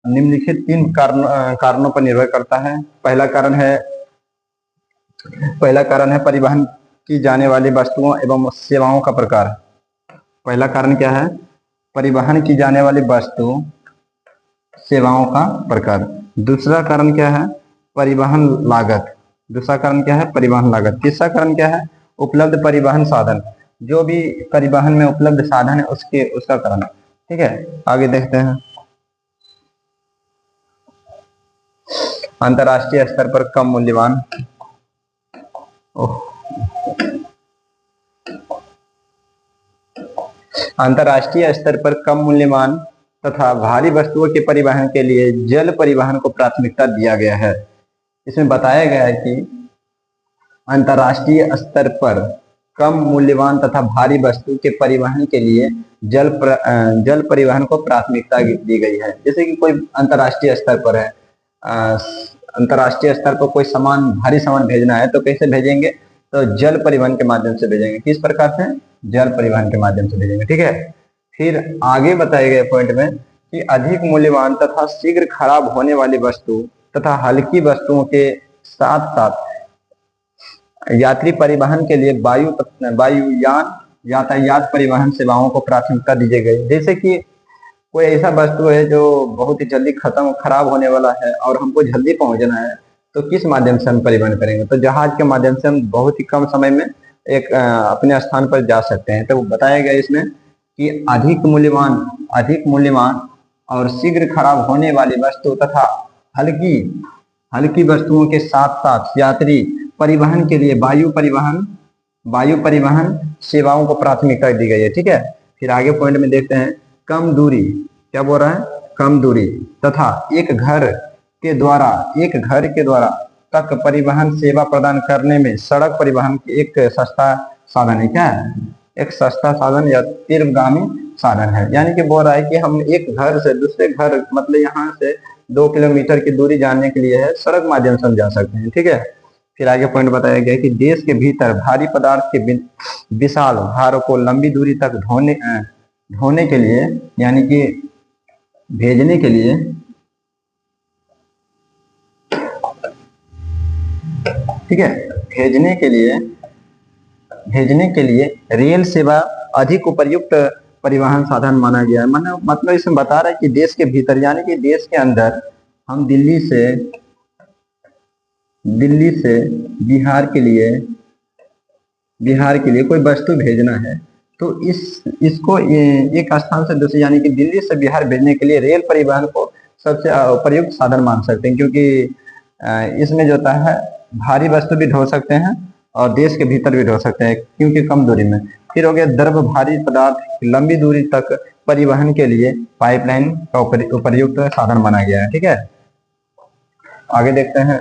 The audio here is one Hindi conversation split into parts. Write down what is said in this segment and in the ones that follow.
निम्नलिखित तीन कारणों पर निर्भर करता है। पहला कारण है परिवहन की जाने वाली वस्तुओं एवं सेवाओं का प्रकार। पहला कारण क्या है? परिवहन की जाने वाली वस्तु सेवाओं का प्रकार। दूसरा कारण क्या है? परिवहन लागत। दूसरा कारण क्या है? परिवहन लागत। तीसरा कारण क्या है? उपलब्ध परिवहन साधन। जो भी परिवहन में उपलब्ध साधन है उसका कारण। ठीक है, आगे देखते हैं। अंतर्राष्ट्रीय स्तर पर कम मूल्यवान अंतर्राष्ट्रीय स्तर पर कम मूल्यवान तथा भारी वस्तुओं के परिवहन के लिए जल परिवहन को प्राथमिकता दिया गया है। इसमें बताया गया है कि अंतर्राष्ट्रीय स्तर पर कम मूल्यवान तथा भारी वस्तु के परिवहन के लिए जल परिवहन को प्राथमिकता दी गई है। जैसे कि कोई अंतर्राष्ट्रीय स्तर पर है, अंतर्राष्ट्रीय स्तर पर कोई भारी सामान भेजना है तो कैसे भेजेंगे? तो जल परिवहन के माध्यम से भेजेंगे। किस प्रकार से? जल परिवहन के माध्यम से भेजेंगे। ठीक है, फिर आगे बताए गए पॉइंट में कि अधिक मूल्यवान तथा शीघ्र खराब होने वाली वस्तु तथा हल्की वस्तुओं के साथ साथ यात्री परिवहन के लिए वायुयान यातायात परिवहन सेवाओं को प्राथमिकता दी गई। जैसे कि कोई ऐसा वस्तु है जो बहुत ही जल्दी खराब होने वाला है और हमको जल्दी पहुंचना है, तो किस माध्यम से हम परिवहन करेंगे? तो जहाज के माध्यम से हम बहुत ही कम समय में अपने स्थान पर जा सकते हैं। तो बताया गया इसमें कि अधिक मूल्यवान और शीघ्र खराब होने वाली वस्तु तथा हल्की वस्तुओं के साथ साथ यात्री परिवहन के लिए वायु परिवहन सेवाओं को प्राथमिकता दी गई है। ठीक है, फिर आगे पॉइंट में देखते हैं। कम दूरी, क्या बोल रहा है? कम दूरी तथा एक घर के द्वारा तक परिवहन सेवा प्रदान करने में सड़क परिवहन एक सस्ता साधन है। क्या है? एक सस्ता साधन या तीव्रगामी साधन है। यानी कि बोल रहा है कि हम एक घर से दूसरे घर, मतलब यहाँ से 2 किलोमीटर की दूरी जानने के लिए है सड़क माध्यम से हम जा सकते हैं। ठीक है, फिर आगे पॉइंट बताया गया कि देश के भीतर भारी पदार्थ के विशाल भार को लंबी दूरी तक ढोने के लिए, यानी कि भेजने के लिए, ठीक है, भेजने के लिए रेल सेवा अधिक उपयुक्त परिवहन साधन माना गया है। मतलब इसमें बता रहा है कि देश के भीतर, यानी कि देश के अंदर हम दिल्ली से बिहार के लिए कोई वस्तु भेजना है तो इसको एक स्थान से दूसरे, यानी कि दिल्ली से बिहार भेजने के लिए रेल परिवहन को सबसे उपयुक्त साधन मान सकते हैं, क्योंकि इसमें जो होता है भारी वस्तु भी ढो सकते हैं और देश के भीतर भी ढो सकते हैं, क्योंकि कम दूरी में। फिर हो गया द्रव भारी पदार्थ लंबी दूरी तक परिवहन के लिए पाइपलाइन का उपयुक्त साधन माना गया है। ठीक है, आगे देखते हैं।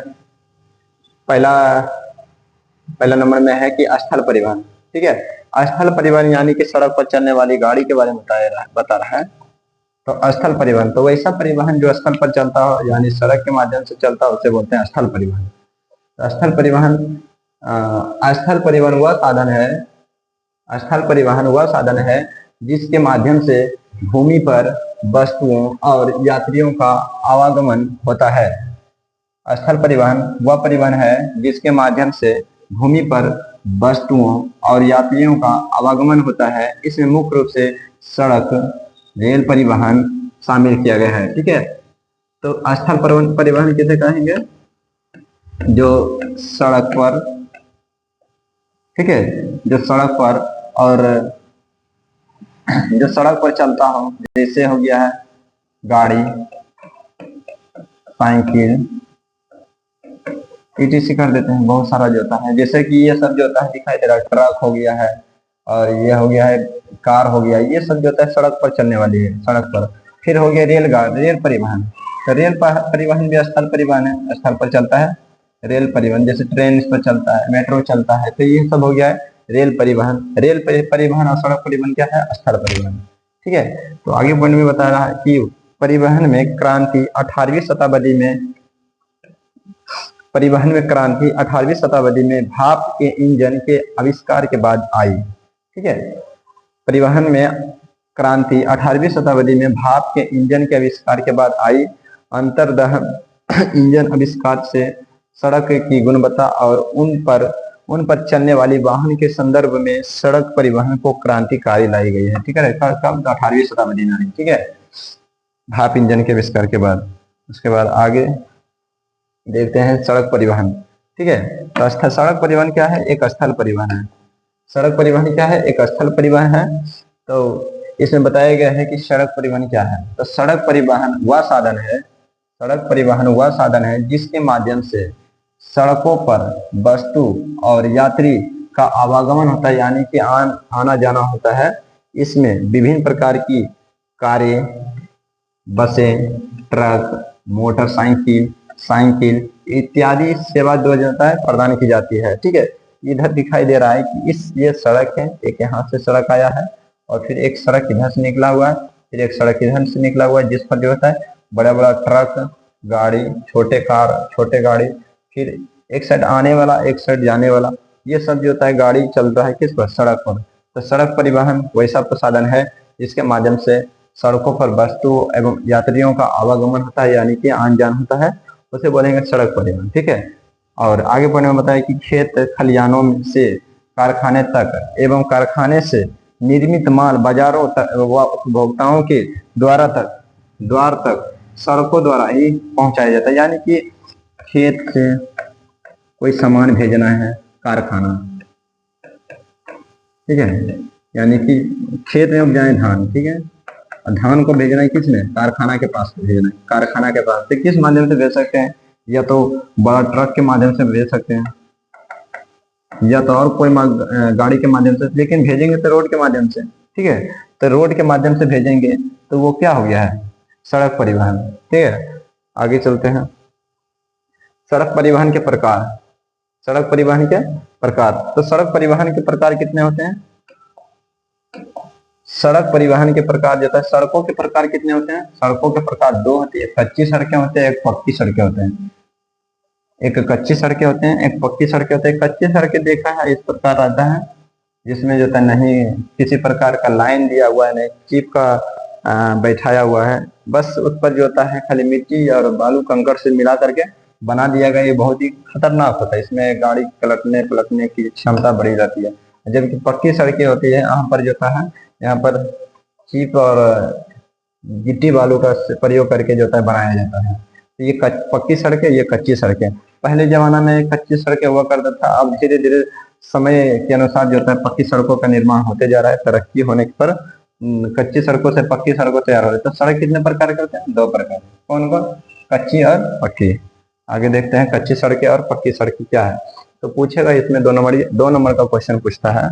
पहला नंबर में है कि स्थल परिवहन। ठीक है, स्थल परिवहन यानी कि सड़क पर चलने वाली गाड़ी के बारे में बता रहा है। तो स्थल परिवहन तो वैसा परिवहन जो स्थल पर चलता हो, यानी सड़क के माध्यम से चलता हो, उसे बोलते हैं स्थल परिवहन। तो स्थल परिवहन वह साधन है जिसके माध्यम से भूमि पर वस्तुओं और यात्रियों का आवागमन होता है। स्थल परिवहन वह परिवहन है जिसके माध्यम से भूमि पर वस्तुओं और यात्रियों का आवागमन होता है। इसमें मुख्य रूप से सड़क, रेल परिवहन शामिल किया गया है। ठीक है, तो स्थल परिवहन किसे कहेंगे? जो सड़क पर, ठीक है, जो सड़क पर चलता हो, जैसे हो गया है गाड़ी, साइकिल, ETC कर देते हैं। बहुत सारा जो होता है, जैसे कि ये सब जो होता है दिखाई दे रहा है, ट्रक हो गया है और ये हो गया है कार हो गया, ये सब जो होता है सड़क पर चलने वाली है, सड़क पर। फिर हो गया रेल परिवहन। तो रेल परिवहन भी स्थल परिवहन है, स्थल पर चलता है रेल परिवहन, जैसे ट्रेन इस पर चलता है, मेट्रो चलता है, तो ये सब हो गया है रेल परिवहन। रेल परिवहन और सड़क परिवहन क्या है? स्थल परिवहन। ठीक है, तो आगे पॉइंट में बता रहा है कि परिवहन में क्रांति 18वीं शताब्दी में भाप के इंजन के आविष्कार के बाद आई। ठीक है, परिवहन में क्रांति 18वीं शताब्दी में भाप के इंजन के आविष्कार के बाद आई अंतर्दहन इंजन आविष्कार से सड़क की गुणवत्ता और उन पर चलने वाली वाहन के संदर्भ में सड़क परिवहन को क्रांतिकारी लाई गई है। ठीक है, कब? 18वीं शताब्दी में। ठीक है, भाप इंजन के आविष्कार के बाद। उसके बाद आगे देखते हैं सड़क परिवहन। ठीक है, तो सड़क परिवहन क्या है? एक स्थल परिवहन है। सड़क परिवहन क्या है? एक स्थल परिवहन है। तो इसमें बताया गया है कि सड़क परिवहन क्या है। तो सड़क परिवहन वह साधन है, सड़क परिवहन वह साधन है जिसके माध्यम से सड़कों पर वस्तु और यात्री का आवागमन होता है, यानी कि आना जाना होता है। इसमें विभिन्न प्रकार की कारें, बसें, ट्रक, मोटरसाइकिल, साइकिल इत्यादि सेवा जो जाता है प्रदान की जाती है। ठीक है, इधर दिखाई दे रहा है कि ये सड़क है, एक यहाँ से सड़क आया है और फिर एक सड़क इधर से निकला हुआ है, फिर एक सड़क इधर से निकला हुआ है, जिस पर जो होता है बड़ा बड़ा ट्रक, गाड़ी, छोटे कार, छोटे गाड़ी, फिर एक साइड आने वाला, एक साइड जाने वाला, ये सब जो होता है गाड़ी चल रहा है किस पर? सड़क पर। तो सड़क परिवहन वैसा साधन है जिसके माध्यम से सड़कों पर वस्तु एवं यात्रियों का आवागमन होता है, यानी कि आन जान होता है, उसे बोलेंगे सड़क परिवहन। ठीक है, और आगे पढ़ने में बताया कि खेत खलिहानों से कारखाने तक एवं कारखाने से निर्मित माल बाजारों तक व उपभोक्ताओं के द्वार तक सड़कों द्वारा ही पहुंचाया जाता है। यानी कि खेत से कोई सामान भेजना है कारखाना, ठीक है, यानी कि खेत में उपजाए धान, ठीक है, धान को भेजना है किसमें? कारखाना के पास भेजना है, कारखाना के पास। तो किस माध्यम से भेज सकते हैं? या तो बड़ा ट्रक के माध्यम से भेज सकते हैं, या तो और कोई गाड़ी के माध्यम से, लेकिन भेजेंगे तो रोड के माध्यम से। ठीक है, तो रोड के माध्यम से भेजेंगे तो वो क्या हो गया है? सड़क परिवहन। ठीक है, आगे चलते हैं। सड़क परिवहन के प्रकार। सड़क परिवहन के प्रकार, तो सड़क परिवहन के प्रकार कितने होते हैं? सड़क परिवहन के प्रकार जो है, सड़कों के प्रकार कितने होते हैं? सड़कों के प्रकार दो होती है, कच्ची सड़कें होते हैं, एक पक्की सड़कें होते हैं। एक कच्ची सड़कें होते हैं, एक पक्की सड़कें होते हैं। कच्ची सड़कें देखा है इस प्रकार रहता है, जिसमें जो है नहीं किसी प्रकार का लाइन दिया हुआ है, नहीं चिप का बैठाया हुआ है, बस उस पर जो होता है खाली मिट्टी और बालू कंकड़ से मिला करके बना दिया गया। ये बहुत ही खतरनाक होता है, इसमें गाड़ी पलटने की क्षमता बड़ी रहती है। जबकि पक्की सड़कें होती है, यहाँ पर जो होता है, यहाँ पर चिप और गिट्टी बालू का प्रयोग करके जो होता है बनाया जाता है। तो ये पक्की सड़कें, ये कच्ची सड़कें। पहले जमाना में कच्ची सड़कें हुआ करता था, अब धीरे धीरे समय के अनुसार जो होता है पक्की सड़कों का निर्माण होते जा रहा है। तरक्की होने पर कच्ची सड़कों से पक्की सड़कों तैयार हो रही है। तो सड़क कितने प्रकार करते हैं? दो प्रकार। कौन कौन? कच्ची और पक्की। आगे देखते हैं कच्ची सड़कें और पक्की सड़कें क्या है। तो पूछेगा इसमें 2 नंबर का क्वेश्चन पूछता है,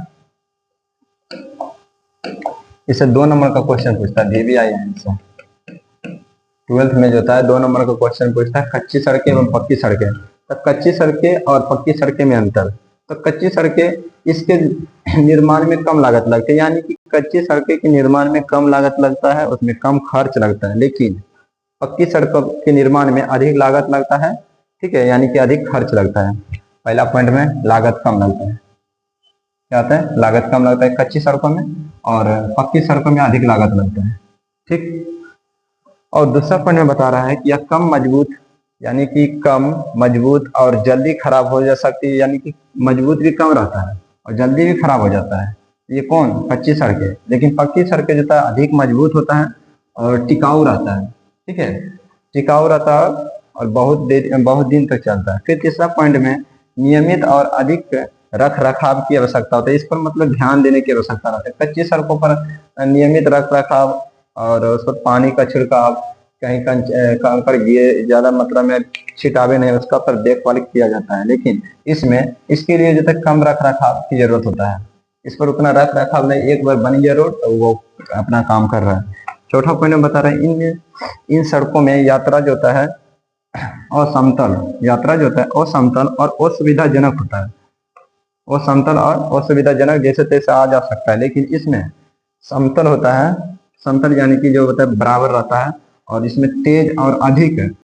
इसे 2 नंबर का क्वेश्चन पूछता है, VVI आंसर 12th में जो होता है 2 नंबर का क्वेश्चन पूछता है, कच्ची सड़कें एवं पक्की सड़कें। तो कच्ची सड़कें और पक्की सड़कें में अंतर। तो कच्ची सड़कें इसके निर्माण में कम लागत लगती है, यानी कि कच्ची सड़कें के निर्माण में कम लागत लगता है, उसमें कम खर्च लगता है, लेकिन पक्की सड़कों के निर्माण में अधिक लागत लगता है। ठीक है, यानी कि अधिक खर्च लगता है। पहला पॉइंट में लागत कम लगता है, क्या होता है? लागत कम लगता है कच्ची सड़कों में, और पक्की सड़कों में अधिक लागत लगता है। ठीक, और दूसरा पॉइंट में बता रहा है कि यह कम मजबूत, यानी कि कम मजबूत और जल्दी खराब हो जा सकती है, यानी कि मजबूत भी कम रहता है और जल्दी भी खराब हो जाता है। ये कौन? कच्ची सड़कें। लेकिन पक्की सड़कें जो है अधिक मजबूत होता है और टिकाऊ रहता है। ठीक है, टिकाऊ रहता है और बहुत दिन तक चलता है। फिर तीसरा पॉइंट में नियमित और अधिक रख रखाव की आवश्यकता होती है। इस पर मतलब ध्यान देने की आवश्यकता रहती है। कच्ची सड़कों पर नियमित रख रखाव और उस पर पानी का छिड़काव, कहीं कंकड़ गिरे ज्यादा मात्रा में छिटावे नहीं, उसका पर देखभाल किया जाता है। लेकिन इसके लिए जो तक कम रख रखाव की जरूरत होता है, इस पर उतना रख रखाव नहीं, एक बार बन गया रोड तो वो अपना काम कर रहा है। चौथा पॉइंट में बता रहे हैं, इन सड़कों में यात्रा जो होता है असमतल और असुविधाजनक होता है। असमतल और असुविधाजनक जैसे तैसे आ जा सकता है, लेकिन इसमें समतल होता है। समतल यानी कि जो होता है बराबर रहता है, और इसमें तेज और अधिक